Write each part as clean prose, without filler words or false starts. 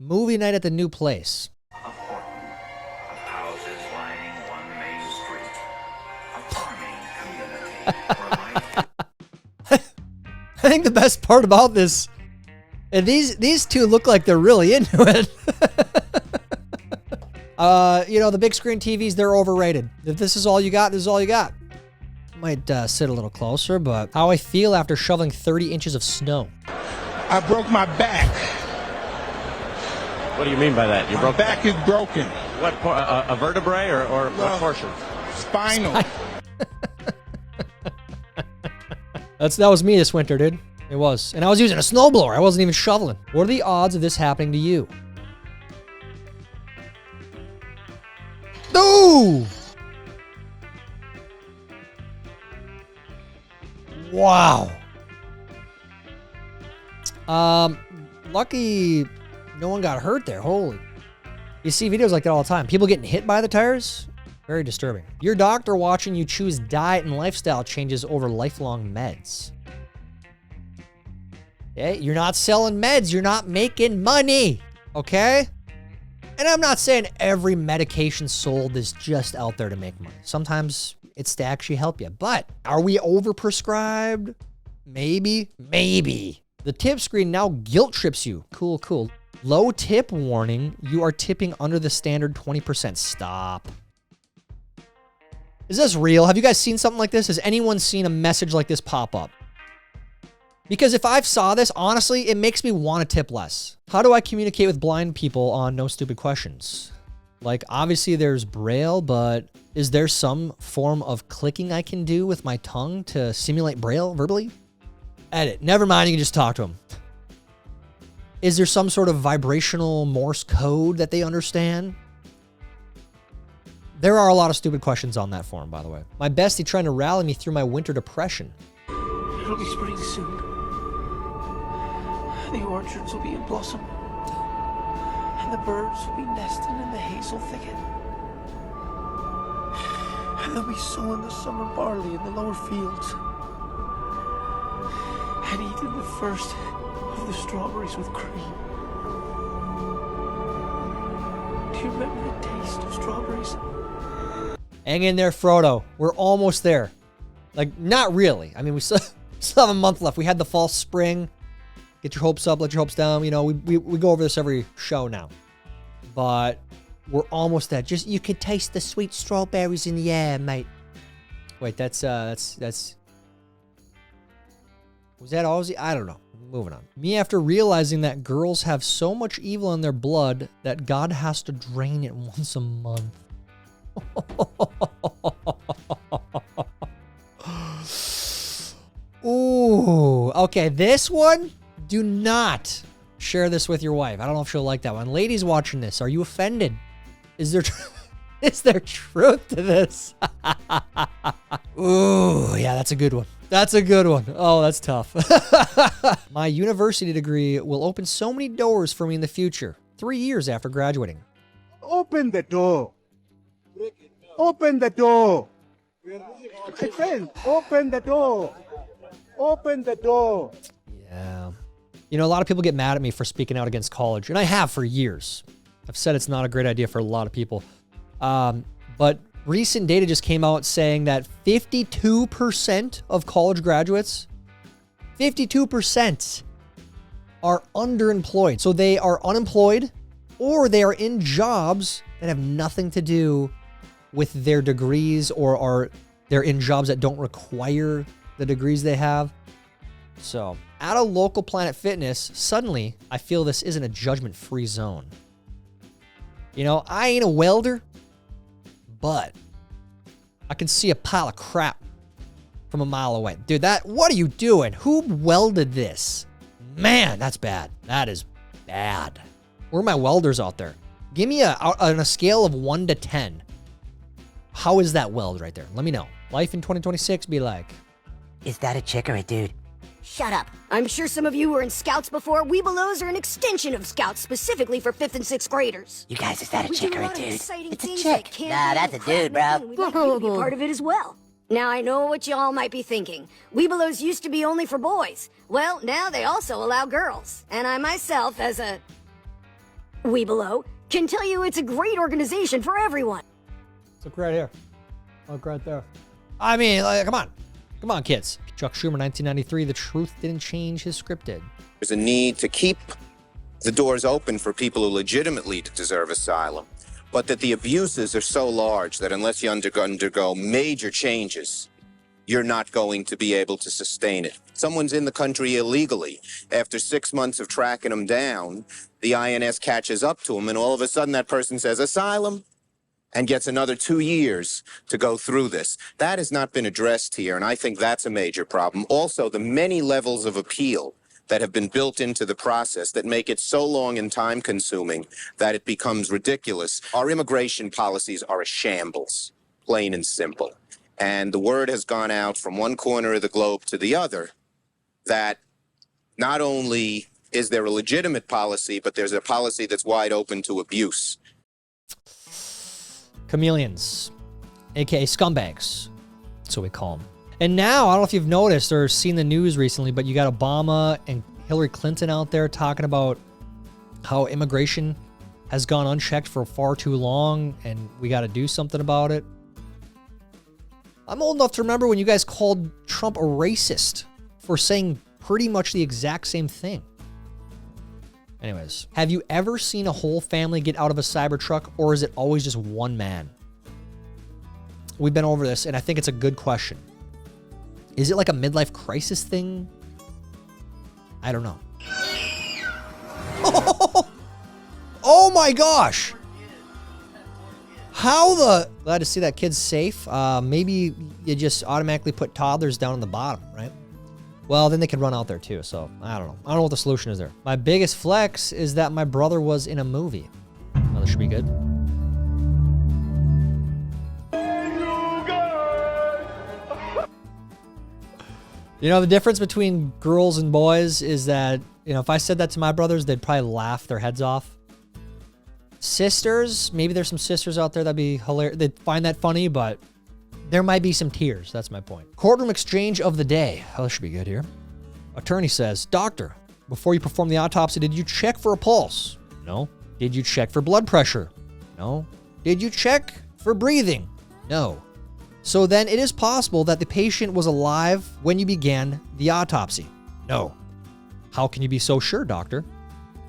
Movie night at the new place. A Horton of houses lining one main street. A farming community where life... I think the best part about this, and these two look like they're really into it. You know, the big screen TVs, they're overrated. If this is all you got, this is all you got. Might sit a little closer, but how I feel after shoveling 30 inches of snow. I broke my back. What do you mean by that? My back is broken. What, a vertebrae or what portion? Spinal. That was me this winter, dude. It was. And I was using a snowblower. I wasn't even shoveling. What are the odds of this happening to you? No! Wow. Lucky no one got hurt there. Holy. You see videos like that all the time. People getting hit by the tires. Very disturbing. Your doctor watching you choose diet and lifestyle changes over lifelong meds. Okay? You're not selling meds. You're not making money. Okay? And I'm not saying every medication sold is just out there to make money. Sometimes it's to actually help you. But are we overprescribed? Maybe. Maybe. The tip screen now guilt trips you. Cool, cool. Low tip warning. You are tipping under the standard 20%. Stop. Is this real? Have you guys seen something like this? Has anyone seen a message like this pop up? Because if I've saw this, honestly, it makes me want to tip less. How do I communicate with blind people on No Stupid Questions? Like, obviously there's Braille, but is there some form of clicking I can do with my tongue to simulate Braille verbally? Edit. Never mind, you can just talk to them. Is there some sort of vibrational Morse code that they understand? There are a lot of stupid questions on that forum, by the way. My bestie trying to rally me through my winter depression. It'll be spring soon. The orchards will be in blossom. And the birds will be nesting in the hazel thicket. And they'll be sowing the summer barley in the lower fields. And eating the first of the strawberries with cream. Do you remember the taste of strawberries? Hang in there, Frodo. We're almost there. Like, not really. I mean, we still have a month left. We had the false spring. Get your hopes up, let your hopes down. You know, we go over this every show now. But we're almost there. Just, you can taste the sweet strawberries in the air, mate. Wait, that's... Was that Aussie? I don't know. Moving on. Me after realizing that girls have so much evil in their blood that God has to drain it once a month. Ooh, okay, this one, do not share this with your wife. I don't know if she'll like that one. Ladies watching this, are you offended? Is there truth to this? Ooh, yeah, that's a good one. That's a good one. Oh, that's tough. My university degree will open so many doors for me in the future. 3 years after graduating. Open the door. Open the door. My friend, open the door. Open the door. Yeah. You know, a lot of people get mad at me for speaking out against college, and I have for years. I've said it's not a great idea for a lot of people. But recent data just came out saying that 52% of college graduates, 52% are underemployed. So they are unemployed or they are in jobs that have nothing to do with their degrees, or they're in jobs that don't require the degrees they have. So at a local Planet Fitness, suddenly I feel this isn't a judgment-free zone. You know, I ain't a welder, but I can see a pile of crap from a mile away. Dude, what are you doing? Who welded this? Man, that's bad. That is bad. Where are my welders out there? Give me on a scale of 1 to 10. How is that weld right there? Let me know. Life in 2026 be like. Is that a chick or a dude? Shut up. I'm sure some of you were in Scouts before. Weebelows are an extension of Scouts, specifically for 5th and 6th graders. You guys, is that a chick or a dude? It's a chick. Nah, that's a dude, bro. We'd like you to be part of it as well. Now, I know what y'all might be thinking. Weebelows used to be only for boys. Well, now they also allow girls. And I myself, as a We Below can tell you it's a great organization for everyone. Look right here. Look right there. I mean, like, come on. Come on, kids. Chuck Schumer, 1993, the truth didn't change, his script did. There's a need to keep the doors open for people who legitimately deserve asylum, but that the abuses are so large that unless you undergo major changes, you're not going to be able to sustain it. Someone's in the country illegally. After 6 months of tracking them down, the INS catches up to them, and all of a sudden that person says, asylum, and gets another 2 years to go through this. That has not been addressed here, and I think that's a major problem. Also, the many levels of appeal that have been built into the process that make it so long and time-consuming that it becomes ridiculous. Our immigration policies are a shambles, plain and simple. And the word has gone out from one corner of the globe to the other that not only is there a legitimate policy, but there's a policy that's wide open to abuse. Chameleons, aka scumbags. That's what we call them. And now, I don't know if you've noticed or seen the news recently, but you got Obama and Hillary Clinton out there talking about how immigration has gone unchecked for far too long and we got to do something about it. I'm old enough to remember when you guys called Trump a racist for saying pretty much the exact same thing. Anyways, have you ever seen a whole family get out of a Cybertruck, or is it always just one man? We've been over this, and I think it's a good question. Is it like a midlife crisis thing? I don't know. Oh my gosh! How the... Glad to see that kid's safe. Maybe you just automatically put toddlers down on the bottom, right? Well, then they could run out there too, so I don't know. I don't know what the solution is there. My biggest flex is that my brother was in a movie. Well, that should be good. You know, the difference between girls and boys is that, you know, if I said that to my brothers, they'd probably laugh their heads off. Sisters, maybe there's some sisters out there that'd be hilarious. They'd find that funny, but there might be some tears. That's my point. Courtroom exchange of the day. Oh, that should be good here. Attorney says, doctor, before you perform the autopsy, did you check for a pulse? No. Did you check for blood pressure? No. Did you check for breathing? No. So then it is possible that the patient was alive when you began the autopsy? No. How can you be so sure, doctor?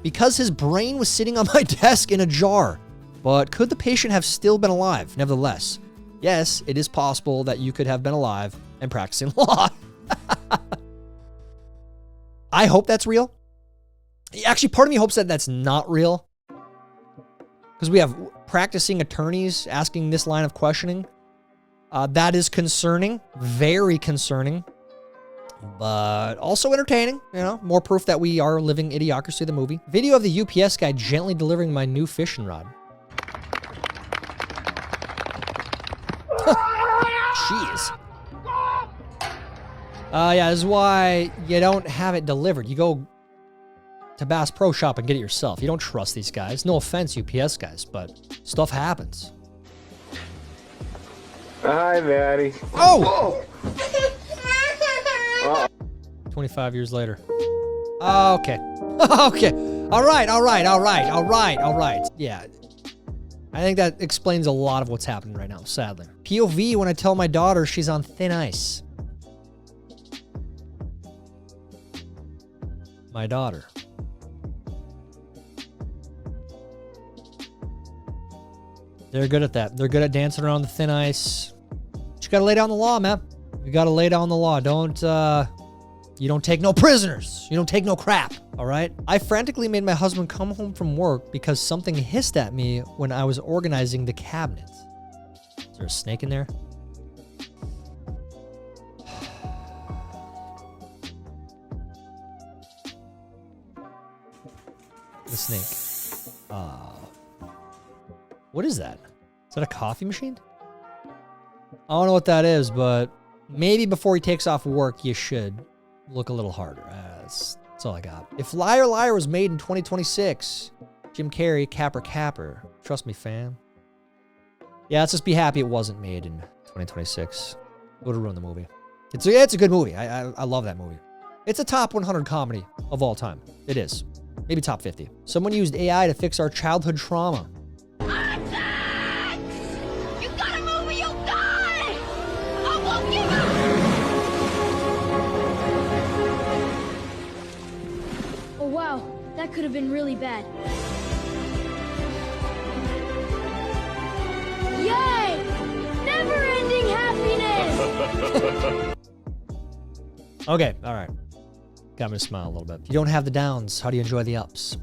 Because his brain was sitting on my desk in a jar. But could the patient have still been alive, nevertheless? Yes, it is possible that you could have been alive and practicing law. I hope that's real. Actually, part of me hopes that that's not real. Because we have practicing attorneys asking this line of questioning. That is concerning, very concerning, but also entertaining. You know, more proof that we are living Idiocracy, the movie. Video of the UPS guy gently delivering my new fishing rod. Jeez. Yeah, this is why you don't have it delivered. You go to Bass Pro Shop and get it yourself. You don't trust these guys. No offense, UPS guys, but stuff happens. Hi, Maddie. Oh! 25 years later. Okay. Okay. All right. Yeah. I think that explains a lot of what's happening right now, sadly. POV when I tell my daughter she's on thin ice. My daughter. They're good at that. They're good at dancing around the thin ice. But you gotta lay down the law, man. You gotta lay down the law. You don't take no prisoners. You don't take no crap, all right? I frantically made my husband come home from work because something hissed at me when I was organizing the cabinet. Is there a snake in there? The snake. What is that? Is that a coffee machine? I don't know what that is, but maybe before he takes off work, you should look a little harder. That's all I got. If Liar Liar was made in 2026, Jim Carrey, Capper. Trust me, fam. Yeah, let's just be happy it wasn't made in 2026. It would have ruined the movie. It's a good movie. I love that movie. It's a top 100 comedy of all time. It is. Maybe top 50. Someone used AI to fix our childhood trauma. You gotta move or you'll die! I won't give up! Oh wow, that could have been really bad. Yay! Never-ending happiness! Okay, all right. Got me to smile a little bit. If you don't have the downs, how do you enjoy the ups?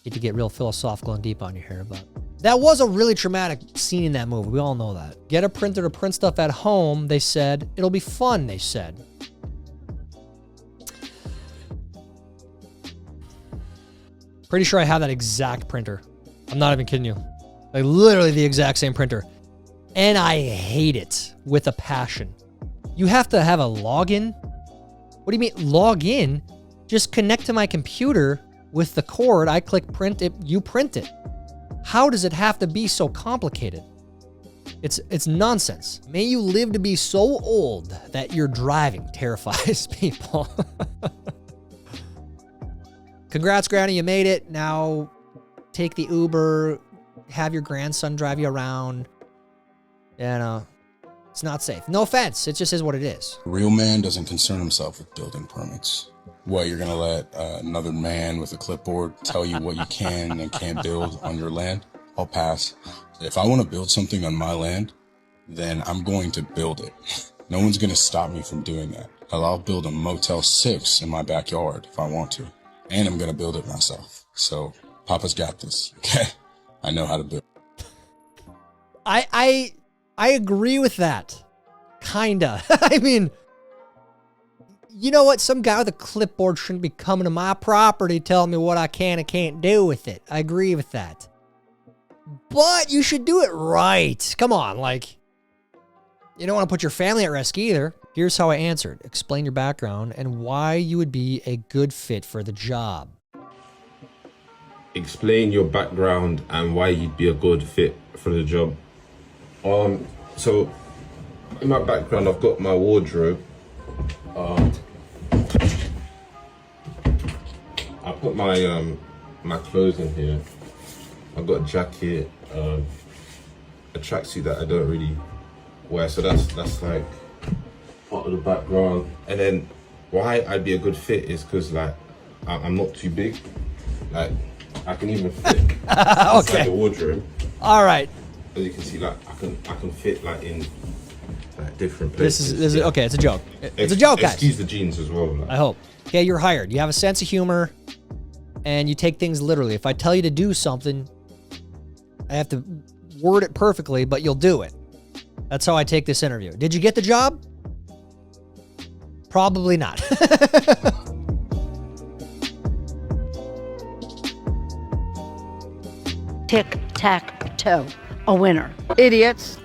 Need to get real philosophical and deep on you here, but that was a really traumatic scene in that movie. We all know that. Get a printer to print stuff at home, they said. It'll be fun, they said. Pretty sure I have that exact printer. I'm not even kidding you. Like literally the exact same printer. And I hate it with a passion. You have to have a login. What do you mean log in? Just connect to my computer with the cord. I click print it, you print it. How does it have to be so complicated? It's nonsense. May you live to be so old that your driving terrifies people. Congrats, Granny, you made it. Now take the Uber, have your grandson drive you around. You know, it's not safe. No offense, it just is what it is. A real man doesn't concern himself with building permits. What, you're gonna let another man with a clipboard tell you what you can and can't build on your land? I'll pass. If I want to build something on my land, then I'm going to build it. No one's gonna stop me from doing that. I'll build a Motel 6 in my backyard if I want to. And I'm gonna build it myself. So, Papa's got this, okay? I know how to build. I agree with that. Kinda. I mean, you know what? Some guy with a clipboard shouldn't be coming to my property telling me what I can and can't do with it. I agree with that. But you should do it right. Come on, like, you don't want to put your family at risk either. Here's how I answered. Explain your background and why you would be a good fit for the job. Explain your background and why you'd be a good fit for the job. So in my background, I've got my wardrobe. I put my my clothes in here. I've got a jacket, a tracksuit that I don't really wear, so that's like part of the background. And then why I'd be a good fit is because like I'm not too big. Like I can even fit inside the wardrobe. All right. As you can see, like I can fit like in like different places. This is okay. It's a joke. It's a joke, guys. Excuse the jeans as well. Like. I hope. Okay, you're hired. You have a sense of humor, and you take things literally. If I tell you to do something, I have to word it perfectly, but you'll do it. That's how I take this interview. Did you get the job? Probably not. Tic-tac-toe. A winner. Idiots.